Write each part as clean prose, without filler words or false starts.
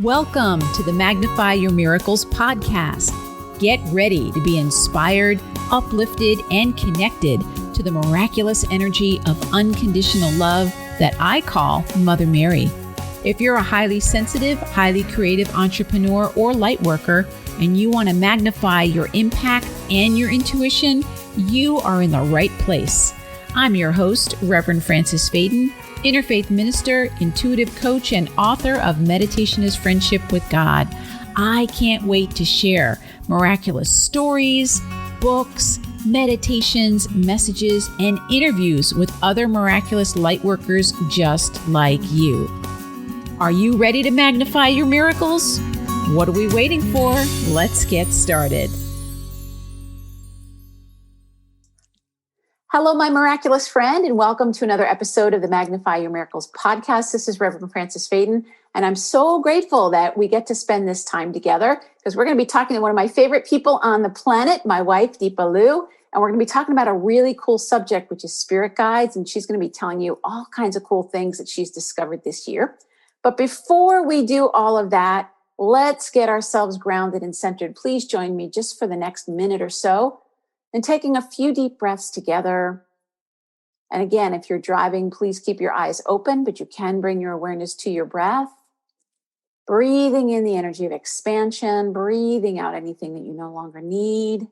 Welcome to the Magnify Your Miracles podcast. Get ready to be inspired, uplifted, and connected to the miraculous energy of unconditional love that I call Mother Mary. If you're a highly sensitive, highly creative entrepreneur or light worker, and you want to magnify your impact and your intuition, you are in the right place. I'm your host, Reverend Frances Faden, interfaith minister, intuitive coach, and author of Meditation is Friendship with God. I can't wait to share miraculous stories, books, meditations, messages, and interviews with other miraculous light workers just like you. Are you ready to magnify your miracles? What are we waiting for? Let's get started. Hello, my miraculous friend, and welcome to another episode of the Magnify Your Miracles podcast. This is Reverend Frances Faden, and I'm so grateful that we get to spend this time together because we're going to be talking to one of my favorite people on the planet, my wife, Deepa Liu, and we're going to be talking about a really cool subject, which is spirit guides, and she's going to be telling you all kinds of cool things that she's discovered this year. But before we do all of that, let's get ourselves grounded and centered. Please join me just for the next minute or so. And taking a few deep breaths together. And again, if you're driving, please keep your eyes open, but you can bring your awareness to your breath. Breathing in the energy of expansion, breathing out anything that you no longer need.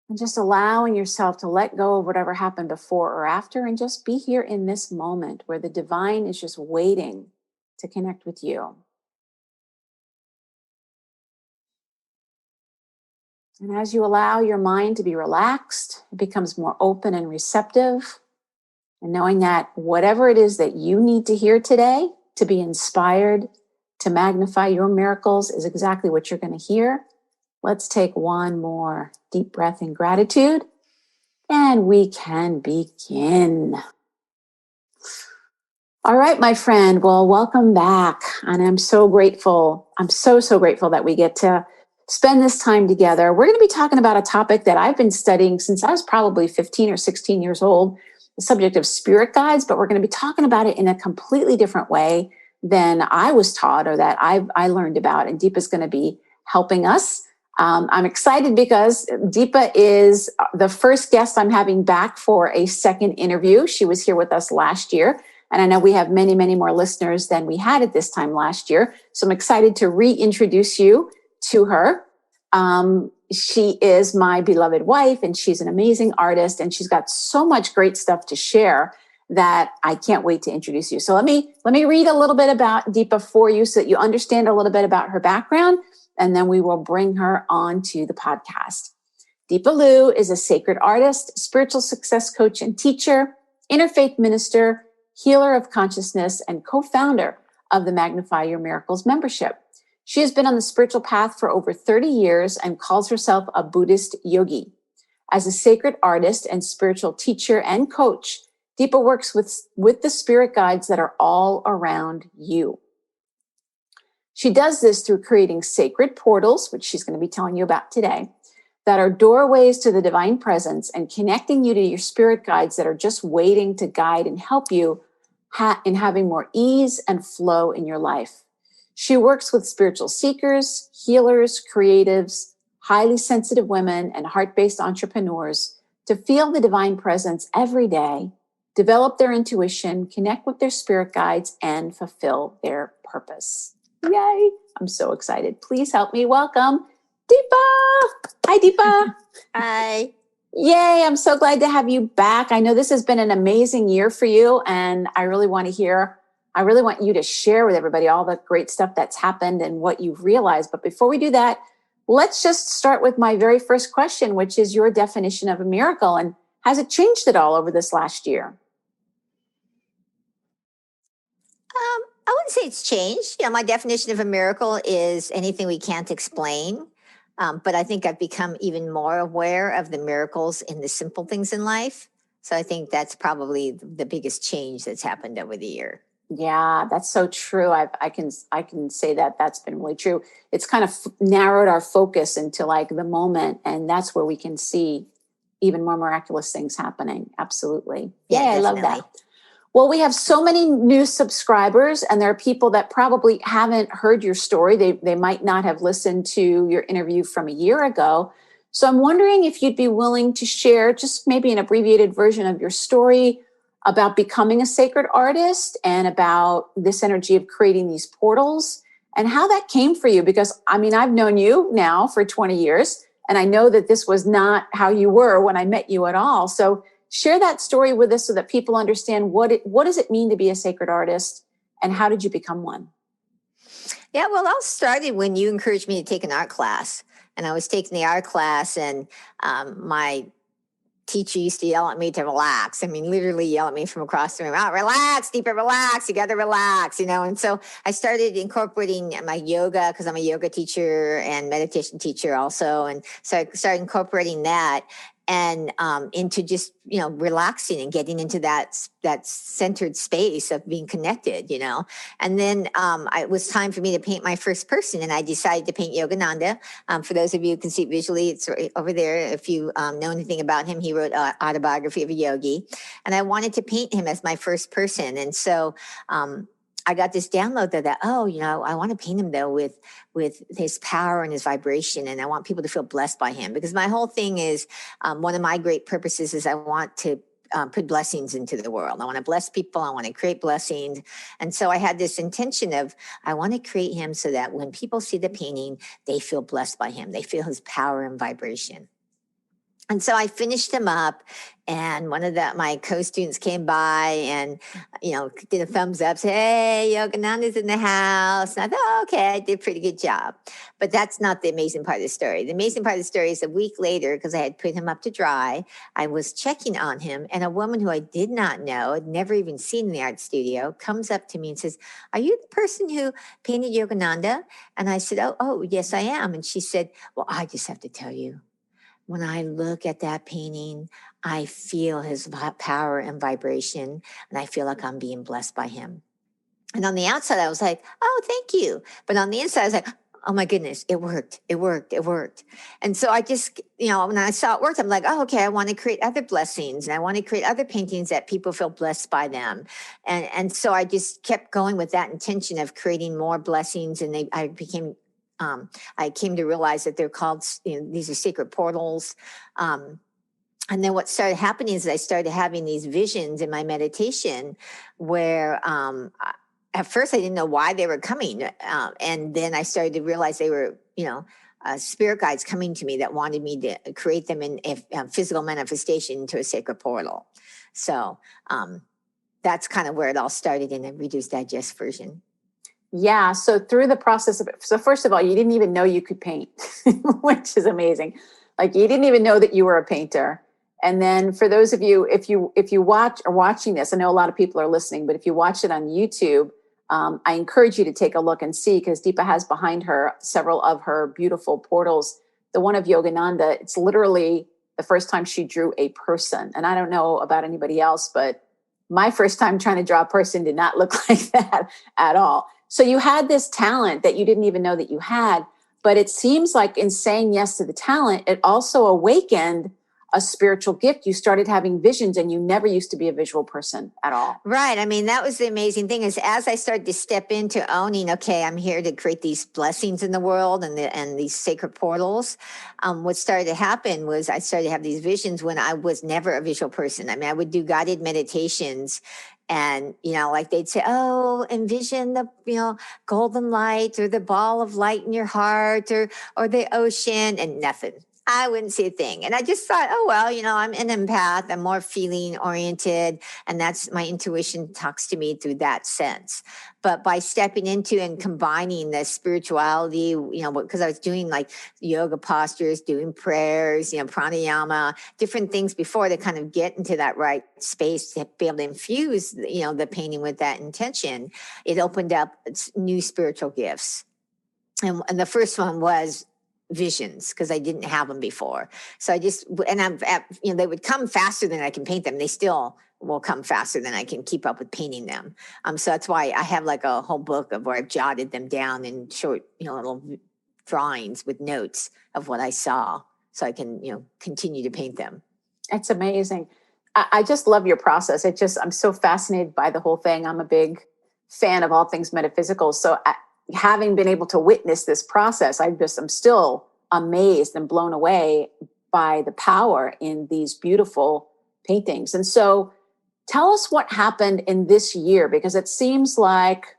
And just allowing yourself to let go of whatever happened before or after and just be here in this moment where the divine is just waiting to connect with you. And as you allow your mind to be relaxed, it becomes more open and receptive. And knowing that whatever it is that you need to hear today to be inspired, to magnify your miracles is exactly what you're going to hear. Let's take one more deep breath in gratitude, and we can begin. All right, my friend. Well, welcome back. And I'm so grateful. I'm so grateful that we get to spend this time together. We're going to be talking about a topic that I've been studying since I was probably 15 or 16 years old, the subject of spirit guides, but we're going to be talking about it in a completely different way than I was taught or that I learned about. And Deepa's going to be helping us. I'm excited because Deepa is the first guest I'm having back for a second interview. She was here with us last year. And I know we have many, many more listeners than we had at this time last year. So I'm excited to reintroduce you to her. She is my beloved wife, and she's an amazing artist, and she's got so much great stuff to share that I can't wait to introduce you. So let me read a little bit about Deepa for you so that you understand a little bit about her background, and then we will bring her on to the podcast. Deepa Liu is a sacred artist, spiritual success coach and teacher, interfaith minister, healer of consciousness, and co-founder of the Magnify Your Miracles membership. She has been on the spiritual path for over 30 years and calls herself a Buddhist yogi. As a sacred artist and spiritual teacher and coach, Deepa works with the spirit guides that are all around you. She does this through creating sacred portals, which she's going to be telling you about today, that are doorways to the divine presence and connecting you to your spirit guides that are just waiting to guide and help you in having more ease and flow in your life. She works with spiritual seekers, healers, creatives, highly sensitive women, and heart-based entrepreneurs to feel the divine presence every day, develop their intuition, connect with their spirit guides, and fulfill their purpose. Yay! I'm so excited. Please help me welcome Deepa. Hi, Deepa. Hi. Yay! I'm so glad to have you back. I know this has been an amazing year for you, and I really want you to share with everybody all the great stuff that's happened and what you've realized. But before we do that, let's just start with my very first question, which is your definition of a miracle. And has it changed at all over this last year? I wouldn't say it's changed. My definition of a miracle is anything we can't explain. But I think I've become even more aware of the miracles in the simple things in life. So I think that's probably the biggest change that's happened over the year. Yeah, that's so true. I can say that that's been really true. It's kind of narrowed our focus into like the moment, and that's where we can see even more miraculous things happening. Absolutely. Yeah, I love that. Well, we have so many new subscribers, and there are people that probably haven't heard your story. They might not have listened to your interview from a year ago. So I'm wondering if you'd be willing to share just maybe an abbreviated version of your story about becoming a sacred artist and about this energy of creating these portals and how that came for you. Because I mean, I've known you now for 20 years, and I know that this was not how you were when I met you at all. So share that story with us so that people understand what does it mean to be a sacred artist and how did you become one? Yeah, well, all started when you encouraged me to take an art class. And I was taking the art class, and my teacher used to yell at me to relax. I mean, literally yell at me from across the room. Oh, relax, Deepa, relax. You got to relax, And so I started incorporating my yoga because I'm a yoga teacher and meditation teacher also. And so I started incorporating that and into just relaxing and getting into that centered space of being connected. And then it was time for me to paint my first person, and I decided to paint Yogananda. For those of you who can see it visually, it's right over there. If you know anything about him, he wrote Autobiography of a Yogi, and I wanted to paint him as my first person. And so I got this download that I want to paint him though with his power and his vibration, and I want people to feel blessed by him, because my whole thing is one of my great purposes is I want to put blessings into the world. I want to bless people. I want to create blessings. And so I had this intention of, I want to create him so that when people see the painting, they feel blessed by him. They feel his power and vibration. And so I finished him up, and one of my co-students came by and, did a thumbs up, said, "Hey, Yogananda's in the house." And I thought, oh, okay, I did a pretty good job. But that's not the amazing part of the story. The amazing part of the story is a week later, because I had put him up to dry, I was checking on him, and a woman who I did not know, had never even seen in the art studio, comes up to me and says, "Are you the person who painted Yogananda?" And I said, oh, yes, I am. And she said, "Well, I just have to tell you, when I look at that painting, I feel his power and vibration, and I feel like I'm being blessed by him." And on the outside, I was like, "Oh, thank you." But on the inside, I was like, "Oh my goodness, it worked. It worked. It worked." And so I just, when I saw it worked, I'm like, "Oh, okay, I want to create other blessings, and I want to create other paintings that people feel blessed by them." And so I just kept going with that intention of creating more blessings, and I came to realize that they're called, these are sacred portals. And then what started happening is I started having these visions in my meditation where at first I didn't know why they were coming. And then I started to realize they were, spirit guides coming to me that wanted me to create them in a physical manifestation into a sacred portal. So that's kind of where it all started in a Reduced Digest version. Yeah. So through the process of it, so first of all, you didn't even know you could paint, which is amazing. Like you didn't even know that you were a painter. And then for those of you, if you are watching this, I know a lot of people are listening, but if you watch it on YouTube, I encourage you to take a look and see, because Deepa has behind her several of her beautiful portals. The one of Yogananda, it's literally the first time she drew a person. And I don't know about anybody else, but my first time trying to draw a person did not look like that at all. So you had this talent that you didn't even know that you had, but it seems like in saying yes to the talent, it also awakened a spiritual gift. You started having visions, and you never used to be a visual person at all. Right. I mean, that was the amazing thing, is as I started to step into owning, okay, I'm here to create these blessings in the world and these sacred portals. What started to happen was I started to have these visions when I was never a visual person. I mean, I would do guided meditations, and, like they'd say, "Oh, envision the, golden light or the ball of light in your heart or the ocean," and nothing. I wouldn't see a thing. And I just thought, oh, well, I'm an empath. I'm more feeling oriented. And that's my intuition talks to me through that sense. But by stepping into and combining the spirituality, because I was doing like yoga postures, doing prayers, pranayama, different things before to kind of get into that right space to be able to infuse, the painting with that intention, it opened up new spiritual gifts. And the first one was visions, because I didn't have them before. So they would come faster than I can paint them. They still will come faster than I can keep up with painting them. So that's why I have like a whole book of where I've jotted them down in short, little drawings with notes of what I saw, so I can, continue to paint them. It's amazing. I just love your process. I'm so fascinated by the whole thing. I'm a big fan of all things metaphysical. So having been able to witness this process, I'm still amazed and blown away by the power in these beautiful paintings. And so tell us what happened in this year, because it seems like,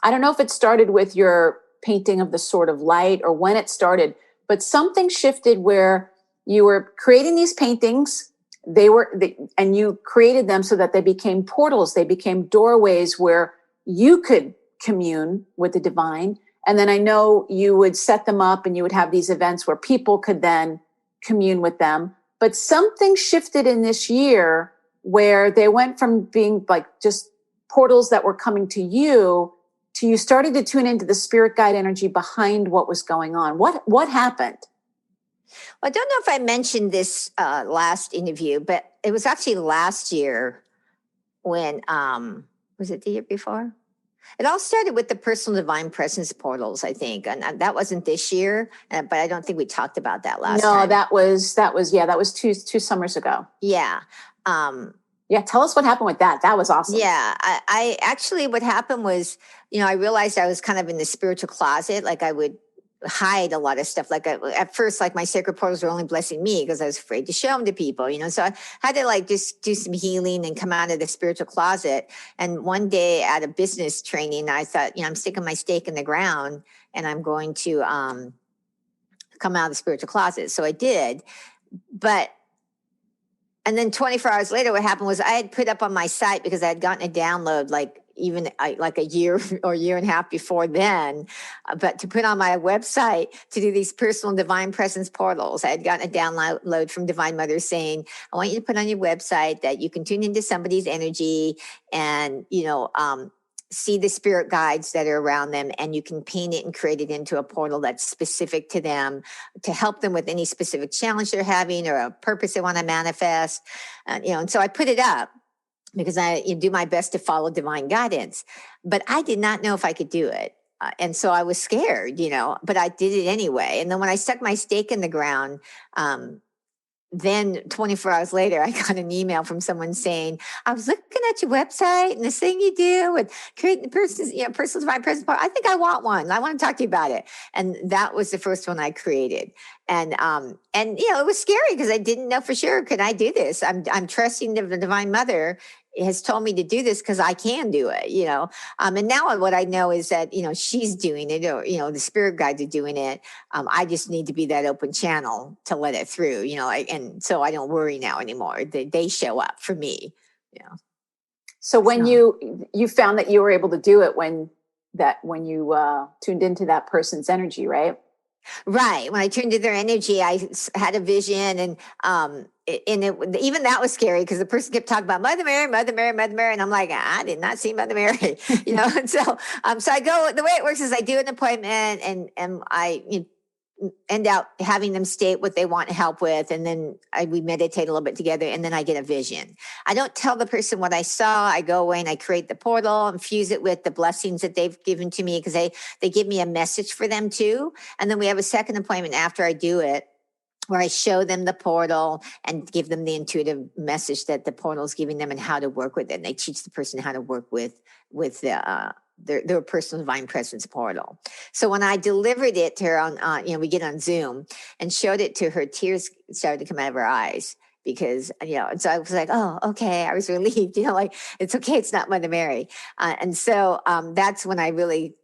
I don't know if it started with your painting of the Sword of Light or when it started, but something shifted where you were creating these paintings. And you created them so that they became portals. They became doorways where you could commune with the divine. And then I know you would set them up and you would have these events where people could then commune with them. But something shifted in this year where they went from being like just portals that were coming to you starting to tune into the spirit guide energy behind what was going on. What happened? Well, I don't know if I mentioned this last interview, but it was actually last year when, was it the year before? It all started with the personal divine presence portals, I think. And that wasn't this year, but I don't think we talked about that last time. No, that was two summers ago. Yeah. Yeah, tell us what happened with that. That was awesome. Yeah, I actually, what happened was, I realized I was kind of in the spiritual closet. Like I would hide a lot of stuff. Like at first, like my sacred portals were only blessing me because I was afraid to show them to people, So I had to like just do some healing and come out of the spiritual closet. And one day at a business training, I thought, I'm sticking my stake in the ground and I'm going to come out of the spiritual closet. So I did, and then 24 hours later, what happened was I had put up on my site, because I had gotten a download like a year or year and a half before then, but to put on my website to do these personal divine presence portals. I had gotten a download from Divine Mother saying, I want you to put on your website that you can tune into somebody's energy and, see the spirit guides that are around them, and you can paint it and create it into a portal that's specific to them to help them with any specific challenge they're having or a purpose they want to manifest. And so I put it up because I do my best to follow divine guidance, but I did not know if I could do it. And so I was scared, but I did it anyway. And then when I stuck my stake in the ground, then 24 hours later, I got an email from someone saying, I was looking at your website and this thing you do with creating the personal divine presence part. I think I want one. I want to talk to you about it. And that was the first one I created. And it was scary because I didn't know for sure, could I do this? I'm trusting the Divine Mother has told me to do this because I can do it, and now what I know is that, she's doing it, or, the spirit guides are doing it. I just need to be that open channel to let it through, and so I don't worry now anymore. They show up for me, So when you found that you were able to do it when you tuned into that person's energy, right? Right. When I tuned to their energy, I had a vision, and even that was scary because the person kept talking about Mother Mary, Mother Mary, Mother Mary, and I'm like, I did not see Mother Mary, And so I go. The way it works is I do an appointment, and I end out having them state what they want help with, and then we meditate a little bit together, and then I get a vision. I don't tell the person what I saw. I go away and I create the portal, infuse it with the blessings that they've given to me, because they give me a message for them too. And then we have a second appointment after I do it, where I show them the portal and give them the intuitive message that the portal is giving them and how to work with it. And they teach the person how to work with their personal divine presence portal. So when I delivered it to her on, we get on Zoom and showed it to her, tears started to come out of her eyes because, and so I was like, oh, okay. I was relieved, like, it's okay. It's not Mother Mary. And so that's when I really,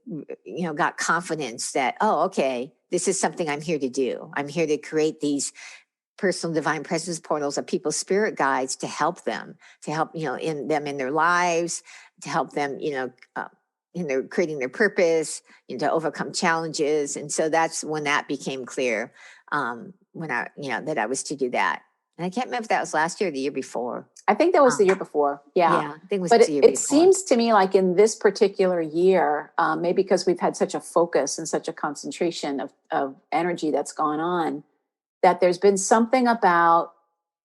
got confidence that, oh, okay, this is something I'm here to do. I'm here to create these personal divine presence portals of people's spirit guides to help them, in their lives, to help them, in their creating their purpose, to overcome challenges. And so that's when that became clear, when I, that I was to do that. And I can't remember if that was last year or the year before. I think that was the year before. Yeah. I think it was the year before. It seems to me like in this particular year, maybe because we've had such a focus and such a concentration of energy that's gone on, that there's been something about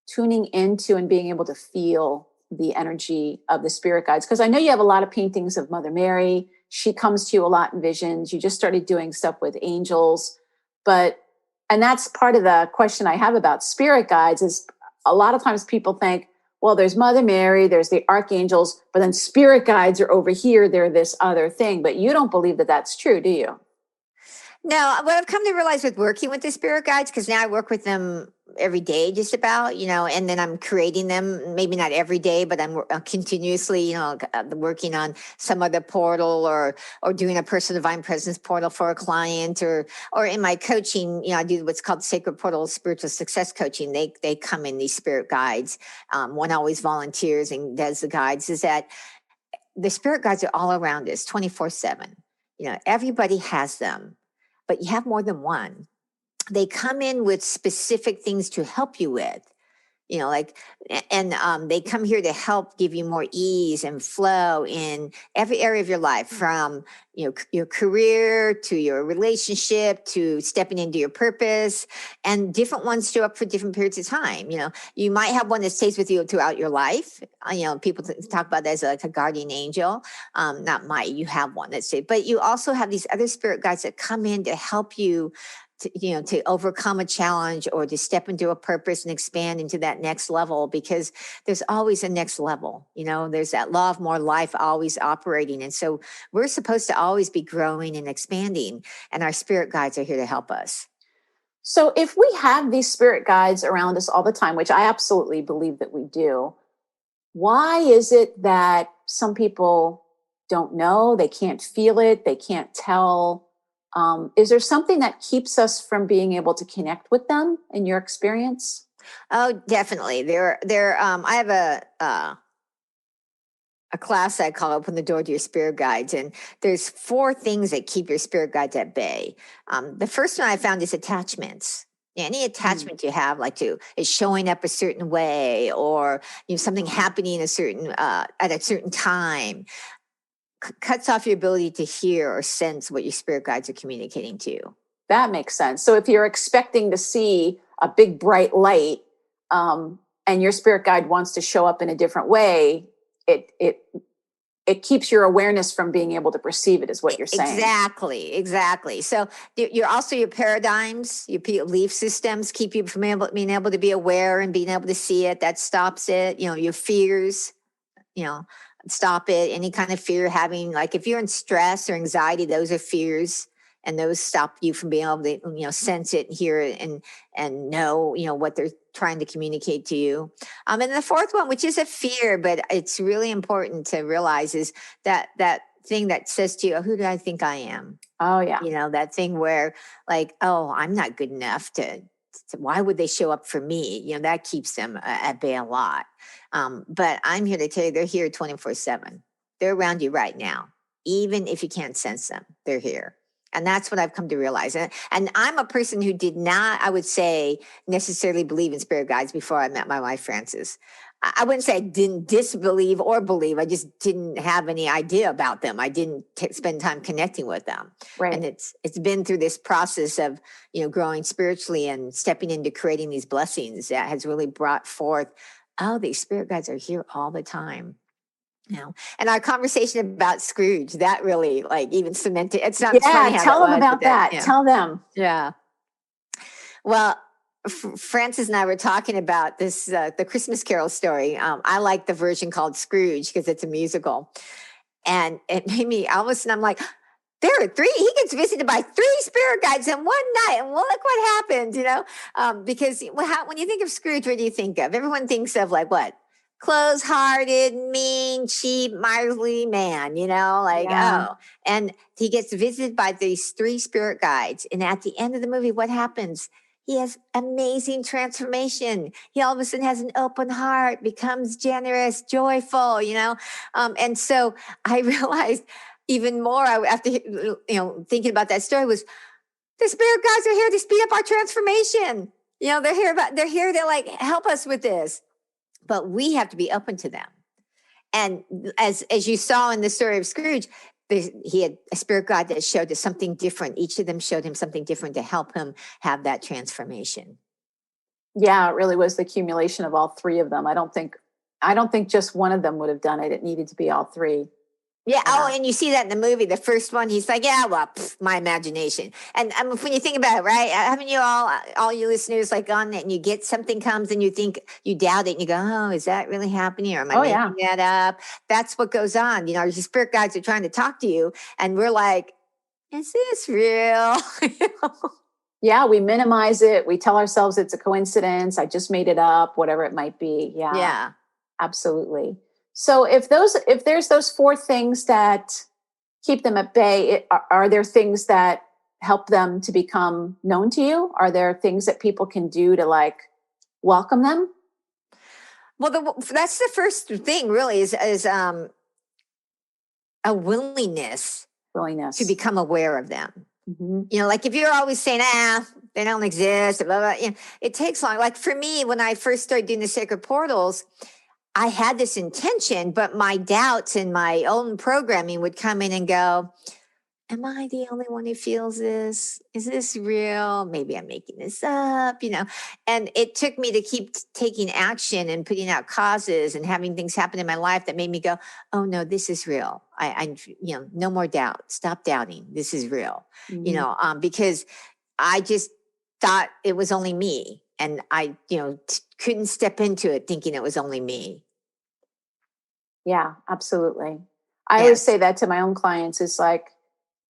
tuning into and being able to feel the energy of the spirit guides. Because I know you have a lot of paintings of Mother Mary. She comes to you a lot in visions. You just started doing stuff with angels. And that's part of the question I have about spirit guides is a lot of times people think, well, there's Mother Mary, there's the archangels, but then spirit guides are over here. They're this other thing. But you don't believe that that's true, do you? No, what I've come to realize with working with the spirit guides, because now I work with them every day, just about, and then I'm creating them, maybe not every day, but I'm continuously, working on some other portal or doing a personal divine presence portal for a client, or in my coaching, I do what's called sacred portal spiritual success coaching. They come in, these spirit guides. One always volunteers and does the guides. Is that the spirit guides are all around us 24/7. Everybody has them, but you have more than one. They come in with specific things to help you with, and they come here to help give you more ease and flow in every area of your life, from your career to your relationship to stepping into your purpose. And different ones show up for different periods of time. You might have one that stays with you throughout your life. People talk about that as like a guardian angel. Not might, you have one that's safe, but you also have these other spirit guides that come in to help you to overcome a challenge or to step into a purpose and expand into that next level, because there's always a next level. There's that law of more life always operating. And so we're supposed to always be growing and expanding, and our spirit guides are here to help us. So if we have these spirit guides around us all the time, which I absolutely believe that we do, why is it that some people don't know, they can't feel it, they can't tell? Is there something that keeps us from being able to connect with them in your experience? Oh, definitely. I have a class I call Open the Door to Your Spirit Guides. And there's 4 things that keep your spirit guides at bay. The first one I found is attachments. Any attachment you have, like is showing up a certain way, or something happening at a certain time, cuts off your ability to hear or sense what your spirit guides are communicating to you. That makes sense. So if you're expecting to see a big bright light, and your spirit guide wants to show up in a different way, it keeps your awareness from being able to perceive it, is what you're saying. Exactly. So you're also, your paradigms, your belief systems keep you from being able to be aware and being able to see it. That stops it. Your fears, stop it. Any kind of fear having, like if you're in stress or anxiety, those are fears, and those stop you from being able to, sense it, hear it, and know, what they're trying to communicate to you. And the fourth one, which is a fear, but it's really important to realize, is that thing that says to you, oh, who do I think I am? Oh, yeah. That thing where, like, oh, I'm not good enough to why would they show up for me? That keeps them at bay a lot. But I'm here to tell you, they're here 24/7. They're around you right now. Even if you can't sense them, they're here. And that's what I've come to realize. And I'm a person who did not, I would say, necessarily believe in spirit guides before I met my wife, Frances. I wouldn't say I didn't disbelieve or believe. I just didn't have any idea about them. I didn't spend time connecting with them. Right. And it's been through this process of, growing spiritually and stepping into creating these blessings that has really brought forth, oh, these spirit guides are here all the time. And our conversation about Scrooge, that really, like, even cemented. It sounds funny how tell that them was, about that. Tell them. Yeah. Well, Frances and I were talking about this, the Christmas Carol story. I like the version called Scrooge because it's a musical. And it made me, all of a sudden, I'm like, there are 3, he gets visited by 3 spirit guides in one night. And well, look what happened, because when you think of Scrooge, what do you think of? Everyone thinks of, like, what? Close-hearted, mean, cheap, miserly man, Yeah. oh. And he gets visited by these 3 spirit guides. And at the end of the movie, what happens? He has amazing transformation. He all of a sudden has an open heart, becomes generous, joyful, And so I realized even more after, thinking about that story, was the spirit guides are here to speed up our transformation. They're here to, like, help us with this. But we have to be open to them. And as you saw in the story of Scrooge, he had a spirit guide that showed us something different. Each of them showed him something different to help him have that transformation. Yeah, it really was the accumulation of all 3 of them. I don't think just one of them would have done it. It needed to be all 3. Yeah. Yeah. Oh, and you see that in the movie, the first one, he's like, yeah, well, my imagination. And when you think about it, right? Haven't you all you listeners like on that and you get something comes and you think, you doubt it and you go, oh, is that really happening? Or am I making that up? That's what goes on. Your spirit guides are trying to talk to you. And we're like, is this real? Yeah, we minimize it. We tell ourselves it's a coincidence. I just made it up, whatever it might be. Yeah. Yeah. Absolutely. So if there's those four things that keep them at bay, are there things that help them to become known to you? Are there things that people can do to like welcome them? Well, that's the first thing really is a willingness to become aware of them. Mm-hmm. Like if you're always saying, they don't exist, blah, blah, it takes long. Like for me, when I first started doing the sacred portals, I had this intention, but my doubts and my own programming would come in and go, am I the only one who feels this? Is this real? Maybe I'm making this up, And it took me to keep taking action and putting out causes and having things happen in my life that made me go, oh no, this is real. I no more doubt. Stop doubting. This is real. Mm-hmm. Because I just thought it was only me. And I, couldn't step into it thinking it was only me. Yeah, absolutely. I always say that to my own clients. It's like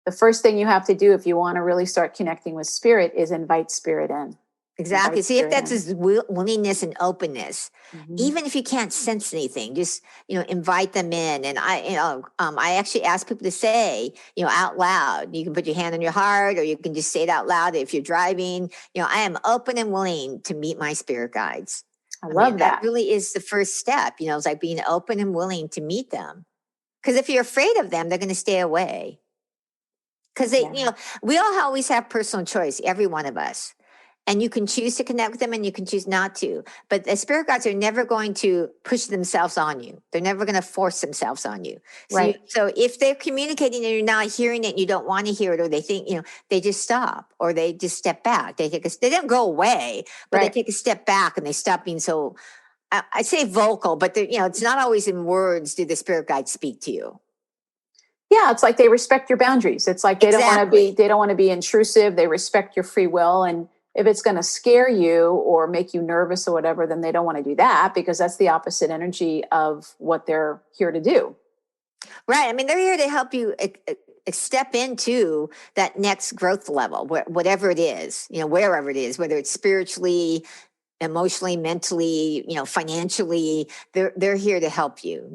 the first thing you have to do if you want to really start connecting with spirit is invite spirit in. Exactly. See if that's his willingness and openness. Mm-hmm. Even if you can't sense anything, just invite them in. And I actually ask people to say out loud. You can put your hand on your heart, or you can just say it out loud if you're driving. I am open and willing to meet my spirit guides. I love that. That really is the first step. It's like being open and willing to meet them. Because if you're afraid of them, they're going to stay away. Because we all always have personal choice, every one of us. And you can choose to connect with them and you can choose not to. But the spirit guides are never going to push themselves on you. They're never going to force themselves on you. Right. So if they're communicating and you're not hearing it and you don't want to hear it, or they think, they just stop, or they just step back. They don't go away, but they take a step back and they stop being so, I say vocal, but it's not always in words do the spirit guides speak to you. Yeah, it's like they respect your boundaries. It's like they don't want to be intrusive. They respect your free will. And if it's going to scare you or make you nervous or whatever, then they don't want to do that, because that's the opposite energy of what they're here to do. Right. I mean, they're here to help you step into that next growth level, whatever it is, wherever it is, whether it's spiritually, emotionally, mentally, financially, they're here to help you.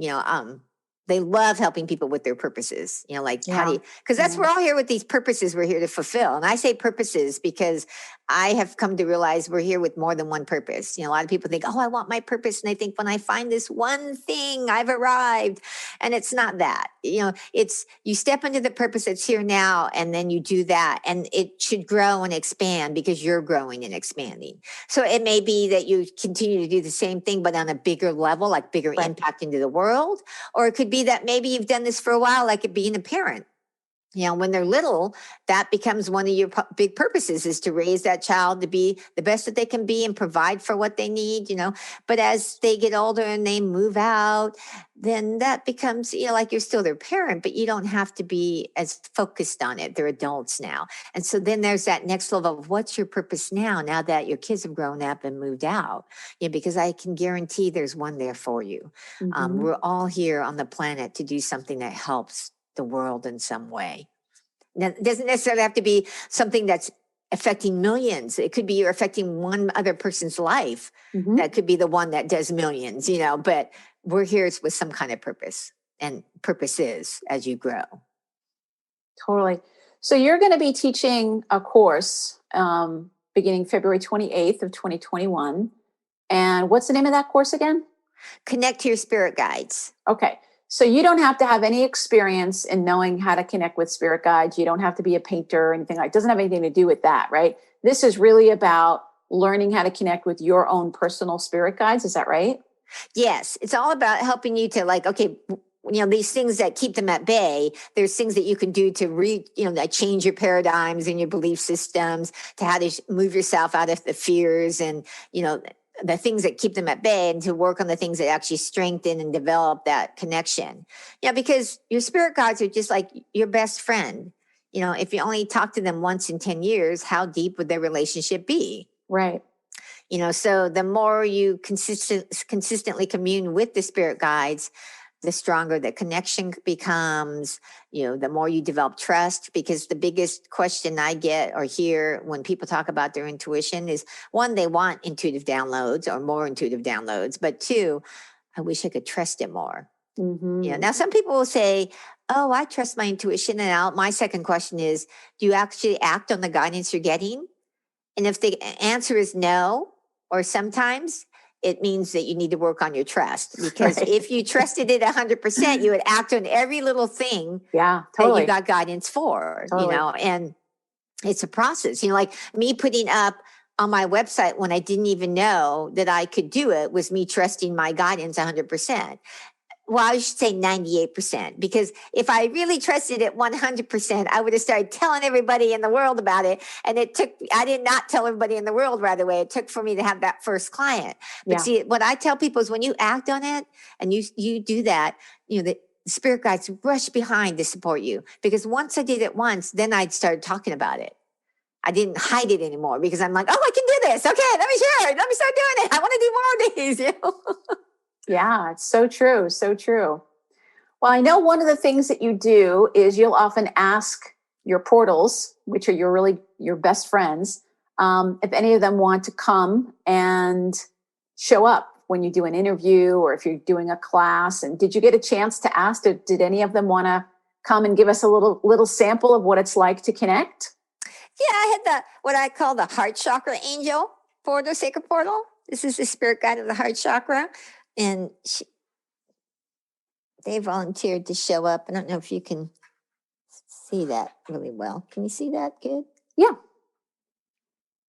They love helping people with their purposes, how do you, because we're all here with these purposes we're here to fulfill. And I say purposes because I have come to realize we're here with more than one purpose. A lot of people think, oh, I want my purpose. And I think when I find this one thing, I've arrived. And it's not that, it's you step into the purpose that's here now, and then you do that. And it should grow and expand because you're growing and expanding. So it may be that you continue to do the same thing, but on a bigger level, like bigger impact into the world. Or it could be that maybe you've done this for a while, like it being a parent. When they're little, that becomes one of your big purposes, is to raise that child to be the best that they can be and provide for what they need, But as they get older and they move out, then that becomes, like you're still their parent, but you don't have to be as focused on it. They're adults now. And so then there's that next level of what's your purpose now that your kids have grown up and moved out? Because I can guarantee there's one there for you. Mm-hmm. We're all here on the planet to do something that helps the world in some way. Now, it doesn't necessarily have to be something that's affecting millions. It could be you're affecting one other person's life. Mm-hmm. That could be the one that does millions, but we're here with some kind of purpose, and purpose is as you grow. Totally. So you're going to be teaching a course beginning February 28th of 2021. And what's the name of that course again? Connect to your spirit guides. Okay. So you don't have to have any experience in knowing how to connect with spirit guides. You don't have to be a painter or anything like that. It doesn't have anything to do with that, right? This is really about learning how to connect with your own personal spirit guides. Is that right? Yes. It's all about helping you to these things that keep them at bay. There's things that you can do to change your paradigms and your belief systems, to how to move yourself out of the fears and, the things that keep them at bay and to work on the things that actually strengthen and develop that connection. Yeah, because your spirit guides are just like your best friend. If you only talk to them once in 10 years, how deep would their relationship be? Right. So the more you consistently commune with the spirit guides, the stronger the connection becomes, the more you develop trust, because the biggest question I get or hear when people talk about their intuition is, one, they want intuitive downloads or more intuitive downloads, but two, I wish I could trust it more. Mm-hmm. Now some people will say, oh, I trust my intuition. And my second question is, do you actually act on the guidance you're getting? And if the answer is no, or sometimes, it means that you need to work on your trust. Because Right. if you trusted it 100%, you would act on every little thing Yeah, that totally. you got guidance for, Totally. and it's a process. Like me putting up on my website when I didn't even know that I could do it was me trusting my guidance 100%. Well, I should say 98%, because if I really trusted it 100%, I would have started telling everybody in the world about it. And I did not tell everybody in the world right away. It took for me to have that first client. But see, what I tell people is when you act on it and you do that, the spirit guides rush behind to support you. Because once I did it once, then I'd started talking about it. I didn't hide it anymore because I'm like, oh, I can do this. Okay, let me share it. Let me start doing it. I want to do more of these. Yeah, it's so true. So true. Well, I know one of the things that you do is you'll often ask your portals, which are your best friends, if any of them want to come and show up when you do an interview or if you're doing a class. And did you get a chance to ask? Did any of them want to come and give us a little sample of what it's like to connect? Yeah, I had what I call the Heart Chakra Angel portal, sacred portal. This is the spirit guide of the Heart Chakra, and they volunteered to show up. I don't know if you can see that really well. Can you see that good? Yeah.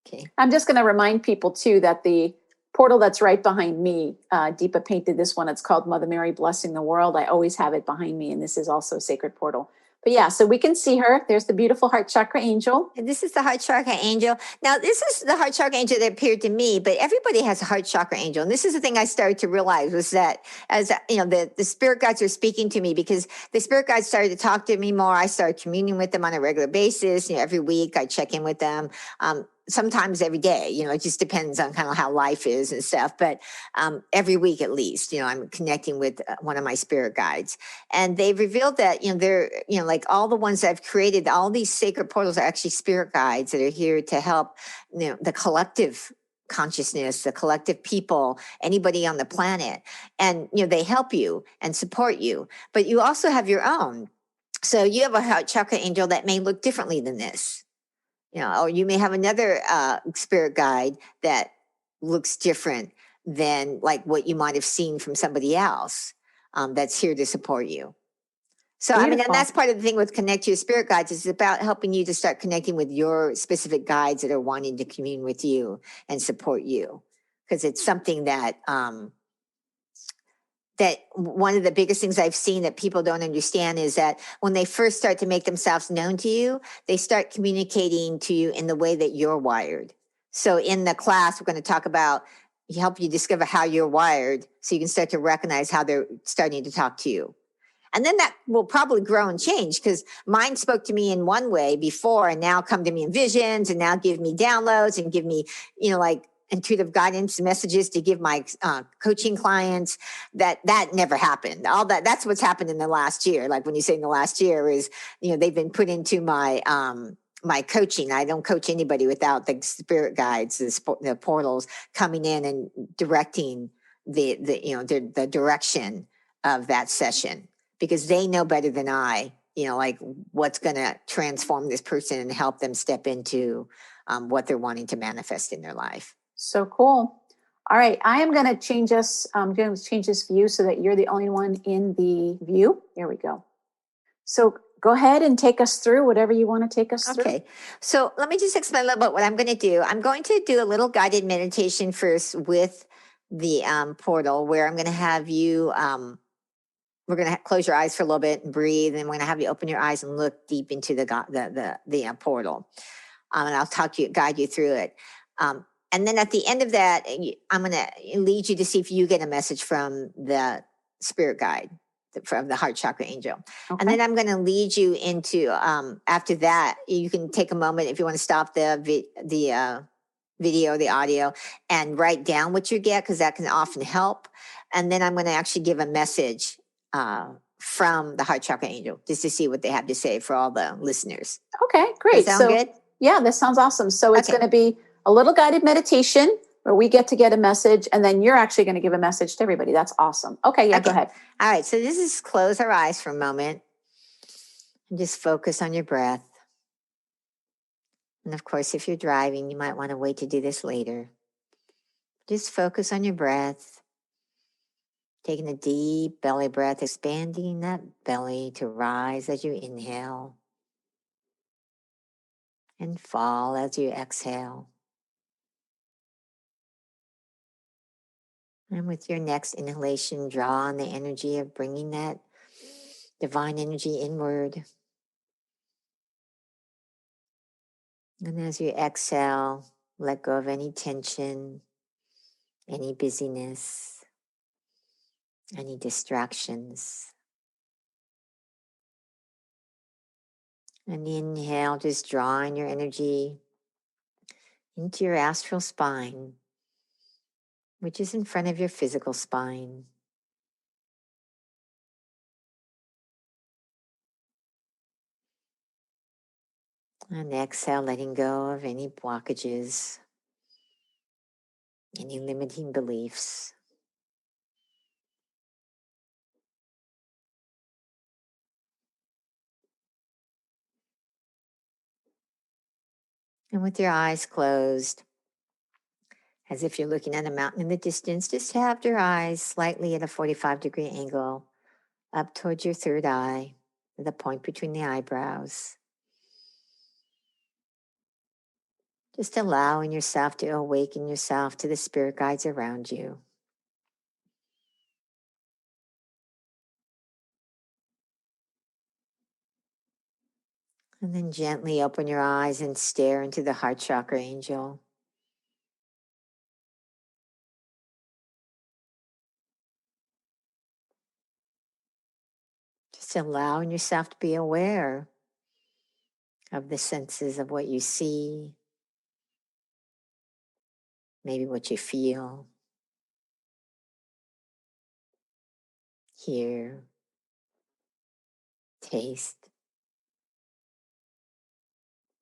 Okay. I'm just going to remind people too that the portal that's right behind me, Deepa painted this one. It's called Mother Mary Blessing the World. I always have it behind me, and this is also a sacred portal. But yeah, so we can see her. There's the beautiful Heart Chakra Angel. And this is the Heart Chakra Angel. Now, this is the Heart Chakra Angel that appeared to me, but everybody has a Heart Chakra Angel. And this is the thing I started to realize was that as, the spirit guides are speaking to me, because the spirit guides started to talk to me more. I started communing with them on a regular basis. Every week I check in with them. Sometimes every day, it just depends on kind of how life is and stuff. But every week at least, I'm connecting with one of my spirit guides. And they've revealed that, they're, like all the ones that I've created, all these sacred portals are actually spirit guides that are here to help, the collective consciousness, the collective people, anybody on the planet. And, they help you and support you. But you also have your own. So you have a Heart Chakra Angel that may look differently than this. Or you may have another spirit guide that looks different than like what you might have seen from somebody else that's here to support you. So, Beautiful. and that's part of the thing with Connect to Your Spirit Guides is about helping you to start connecting with your specific guides that are wanting to commune with you and support you. Because it's something that that one of the biggest things I've seen that people don't understand is that when they first start to make themselves known to you, they start communicating to you in the way that you're wired. So in the class, we're going to talk about help you discover how you're wired so you can start to recognize how they're starting to talk to you. And then that will probably grow and change because mine spoke to me in one way before and now come to me in visions and now give me downloads and give me, like intuitive guidance messages to give my coaching clients. That never happened. All that's what's happened in the last year. Like when you say in the last year is, they've been put into my my coaching. I don't coach anybody without the spirit guides, the portals coming in and directing the direction of that session, because they know better than I, like what's going to transform this person and help them step into what they're wanting to manifest in their life. So cool. All right. I am going to change this. I'm going to change this view so that you're the only one in the view. There we go. So go ahead and take us through whatever you want to take us through. Okay. So let me just explain a little bit what I'm going to do. I'm going to do a little guided meditation first with the portal where I'm going to have you, we're going to close your eyes for a little bit and breathe. And we're going to have you open your eyes and look deep into the portal. And I'll guide you through it. And then at the end of that, I'm going to lead you to see if you get a message from the spirit guide, from the heart chakra angel. Okay. And then I'm going to lead you into, after that, you can take a moment if you want to stop the video, the audio, and write down what you get, because that can often help. And then I'm going to actually give a message from the heart chakra angel, just to see what they have to say for all the listeners. Okay, great. Does that sound good? Yeah, this sounds awesome. So it's Okay. going to be a little guided meditation where we get a message, and then you're actually going to give a message to everybody. That's awesome. Okay, yeah, go ahead. All right, so this is close our eyes for a moment and just focus on your breath. And of course, if you're driving, you might want to wait to do this later. Just focus on your breath, taking a deep belly breath, expanding that belly to rise as you inhale and fall as you exhale. And with your next inhalation, draw on the energy of bringing that divine energy inward. And as you exhale, let go of any tension, any busyness, any distractions. And inhale, just drawing your energy into your astral spine, which is in front of your physical spine. And exhale, letting go of any blockages, any limiting beliefs. And with your eyes closed, as if you're looking at a mountain in the distance, just have your eyes slightly at a 45-degree angle up towards your third eye, the point between the eyebrows. Just allowing yourself to awaken yourself to the spirit guides around you. And then gently open your eyes and stare into the heart chakra angel. Just allowing yourself to be aware of the senses of what you see, maybe what you feel, hear, taste,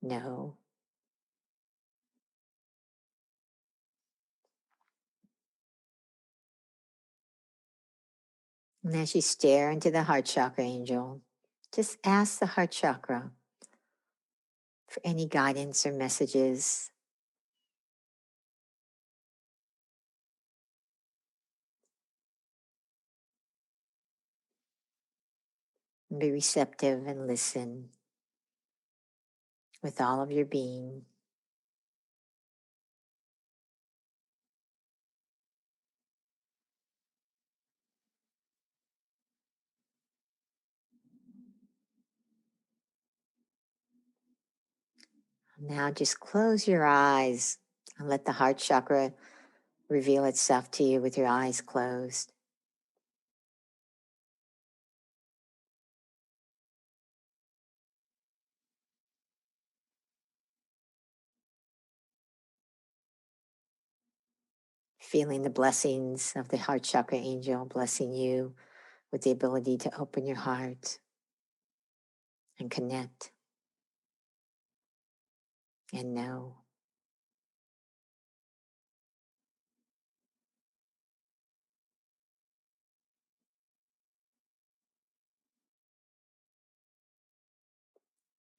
know. And as you stare into the heart chakra angel, just ask the heart chakra for any guidance or messages. And be receptive and listen with all of your being. Now just close your eyes and let the heart chakra reveal itself to you with your eyes closed. Feeling the blessings of the heart chakra angel blessing you with the ability to open your heart and connect and know.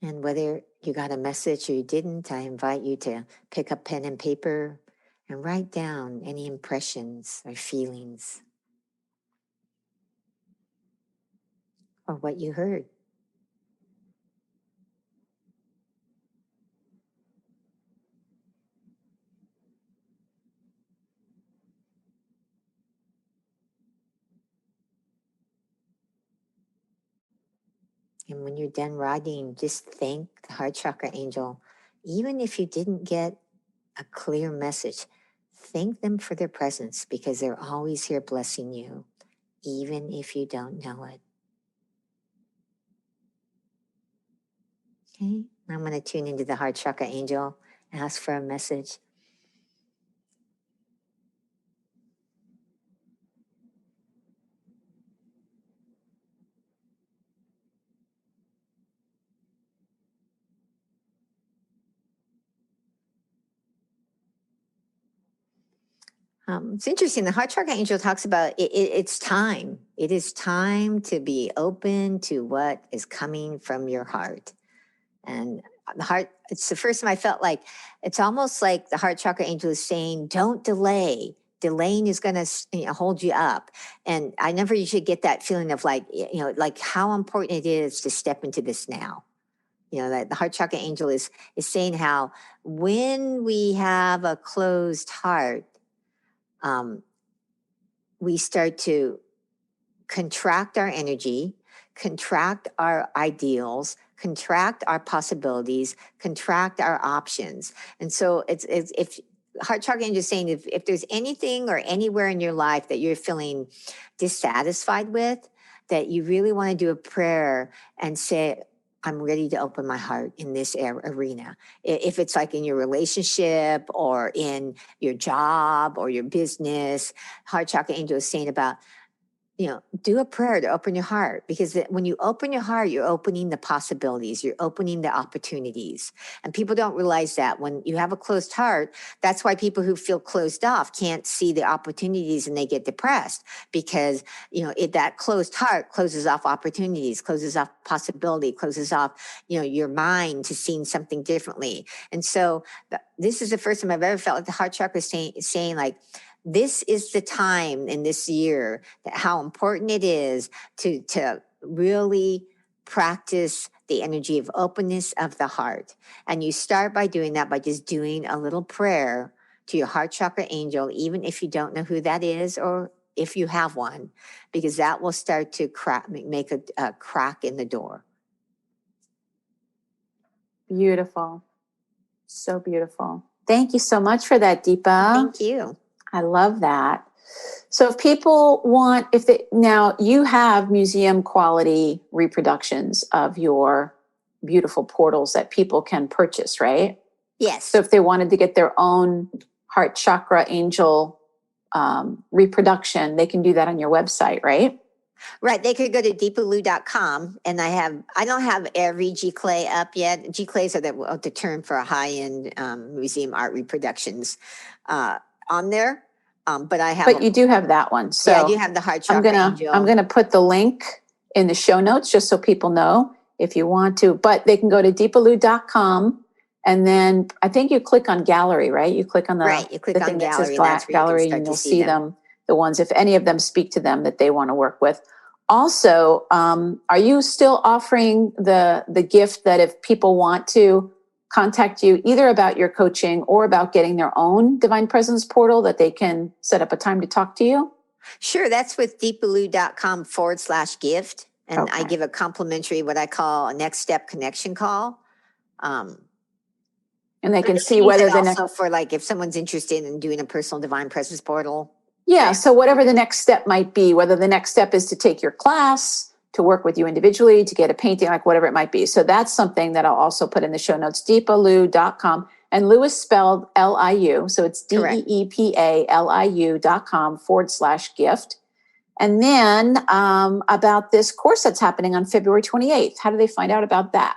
And whether you got a message or you didn't, I invite you to pick up pen and paper and write down any impressions or feelings or what you heard. And when you're done writing, just thank the heart chakra angel, even if you didn't get a clear message. Thank them for their presence because they're always here blessing you, even if you don't know it. Okay, I'm going to tune into the Heart Chakra Angel, ask for a message. It's interesting. The Heart Chakra Angel talks about it's time. It is time to be open to what is coming from your heart. And the heart, it's the first time I felt like it's almost like the Heart Chakra Angel is saying, don't delay. Delaying is going to hold you up. And I never usually get that feeling of like, like how important it is to step into this now. That the Heart Chakra Angel is saying how when we have a closed heart, we start to contract our energy, contract our ideals, contract our possibilities, contract our options. And so it's if Heart Chakra Angel is saying if there's anything or anywhere in your life that you're feeling dissatisfied with, that you really want to do a prayer and say, I'm ready to open my heart in this arena. If it's like in your relationship or in your job or your business, Heart Chakra Angel is saying about, do a prayer to open your heart, because when you open your heart, you're opening the possibilities, you're opening the opportunities. And people don't realize that when you have a closed heart, that's why people who feel closed off can't see the opportunities and they get depressed, because, that closed heart closes off opportunities, closes off possibility, closes off, your mind to seeing something differently. And so this is the first time I've ever felt like the heart chakra saying like, this is the time in this year that how important it is to really practice the energy of openness of the heart. And you start by doing that by just doing a little prayer to your Heart Chakra Angel, even if you don't know who that is or if you have one, because that will start to make a crack in the door. Beautiful. So beautiful. Thank you so much for that, Deepa. Thank you. I love that. So if people want, now you have museum quality reproductions of your beautiful portals that people can purchase, right? Yes. So if they wanted to get their own Heart Chakra Angel reproduction, they can do that on your website, right? Right. They could go to deepaliu.com, and I don't have every G Clay up yet. G Clays are the term for high-end museum art reproductions on there. But I have. But you do have that one. So yeah, I do have the Heart Chakra Angel. I'm gonna put the link in the show notes just so people know if you want to. But they can go to deepaliu.com, and then I think you click on gallery, right? You click on You click the on thing that says gallery, and you'll see them, the ones, if any of them speak to them that they want to work with. Also, are you still offering the gift that if people want to contact you either about your coaching or about getting their own Divine Presence portal, that they can set up a time to talk to you? Sure. That's with deepaliu.com/gift. And Okay. I give a complimentary, what I call a next step connection call. And they can see whether the next, for like if someone's interested in doing a personal Divine Presence portal. Yeah. So whatever the next step might be, whether the next step is to take your class, to work with you individually, to get a painting, like whatever it might be. So that's something that I'll also put in the show notes, deepaliu.com. And Liu is spelled Liu. So it's DEEPALIU.com/gift. And then about this course that's happening on February 28th. How do they find out about that?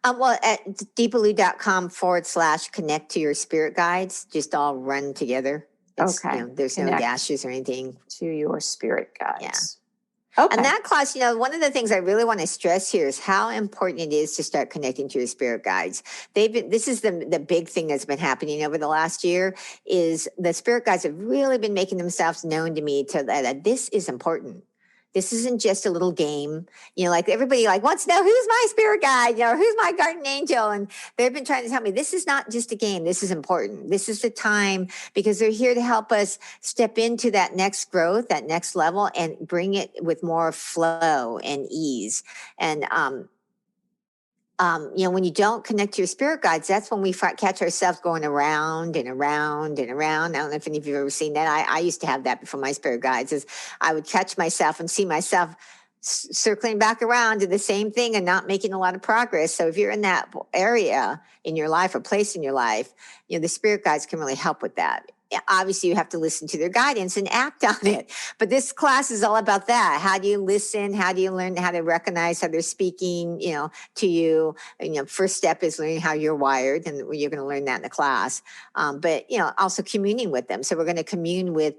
Well, at deepaliu.com/connect to your spirit guides, just all run together. Okay. There's no dashes or anything. To your spirit guides. Yeah. Okay. And that class, one of the things I really want to stress here is how important it is to start connecting to your spirit guides. This is the big thing that's been happening over the last year, is the spirit guides have really been making themselves known to me that this is important. This isn't just a little game, like everybody wants to know who's my spirit guide, who's my guardian angel. And they've been trying to tell me this is not just a game. This is important. This is the time, because they're here to help us step into that next growth, that next level, and bring it with more flow and ease. And when you don't connect to your spirit guides, that's when we catch ourselves going around and around and around. I don't know if any of you have ever seen that. I used to have that before my spirit guides, is I would catch myself and see myself circling back around to the same thing and not making a lot of progress. So if you're in that area in your life or place in your life, the spirit guides can really help with that. Obviously, you have to listen to their guidance and act on it. But this class is all about that. How do you listen? How do you learn how to recognize how they're speaking, to you? And, first step is learning how you're wired, and you're going to learn that in the class. But also communing with them. So we're going to commune with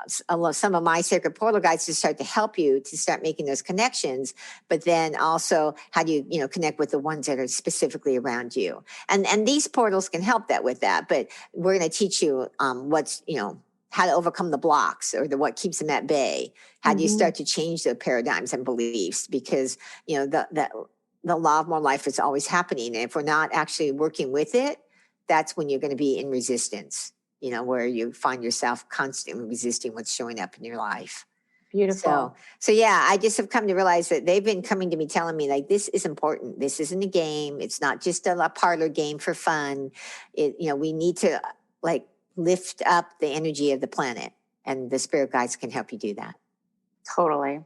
some of my sacred portal guides to start to help you to start making those connections. But then also, how do you connect with the ones that are specifically around you? And these portals can help with that. But we're going to teach you what's how to overcome the blocks or what keeps them at bay. How do you start to change the paradigms and beliefs? Because the law of more life is always happening, and if we're not actually working with it, that's when you're going to be in resistance. Where you find yourself constantly resisting what's showing up in your life. Beautiful. So yeah, I just have come to realize that they've been coming to me telling me, like, this is important. This isn't a game. It's not just a parlor game for fun. We need to lift up the energy of the planet, and the spirit guides can help you do that. Totally.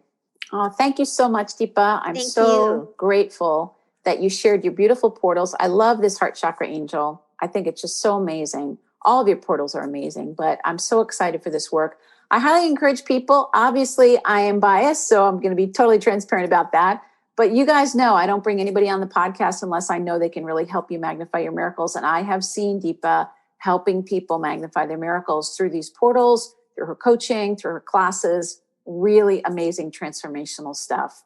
Oh, thank you so much, Deepa. I'm Thank so you. grateful that you shared your beautiful portals. I love this Heart Chakra Angel. I think it's just so amazing. All of your portals are amazing, but I'm so excited for this work. I highly encourage people. Obviously, I am biased, so I'm going to be totally transparent about that. But you guys know I don't bring anybody on the podcast unless I know they can really help you magnify your miracles. And I have seen Deepa helping people magnify their miracles through these portals, through her coaching, through her classes. Really amazing transformational stuff.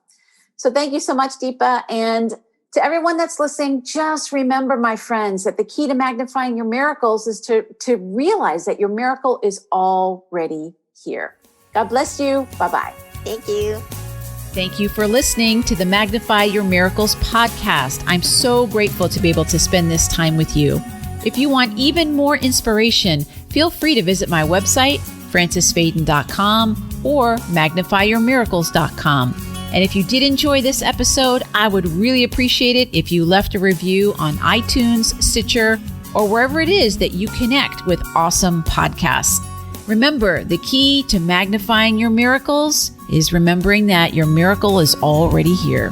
So thank you so much, Deepa. And to everyone that's listening, just remember, my friends, that the key to magnifying your miracles is to realize that your miracle is already here. God bless you. Bye-bye. Thank you. Thank you for listening to the Magnify Your Miracles podcast. I'm so grateful to be able to spend this time with you. If you want even more inspiration, feel free to visit my website, francisfaden.com or magnifyyourmiracles.com. And if you did enjoy this episode, I would really appreciate it if you left a review on iTunes, Stitcher, or wherever it is that you connect with awesome podcasts. Remember, the key to magnifying your miracles is remembering that your miracle is already here.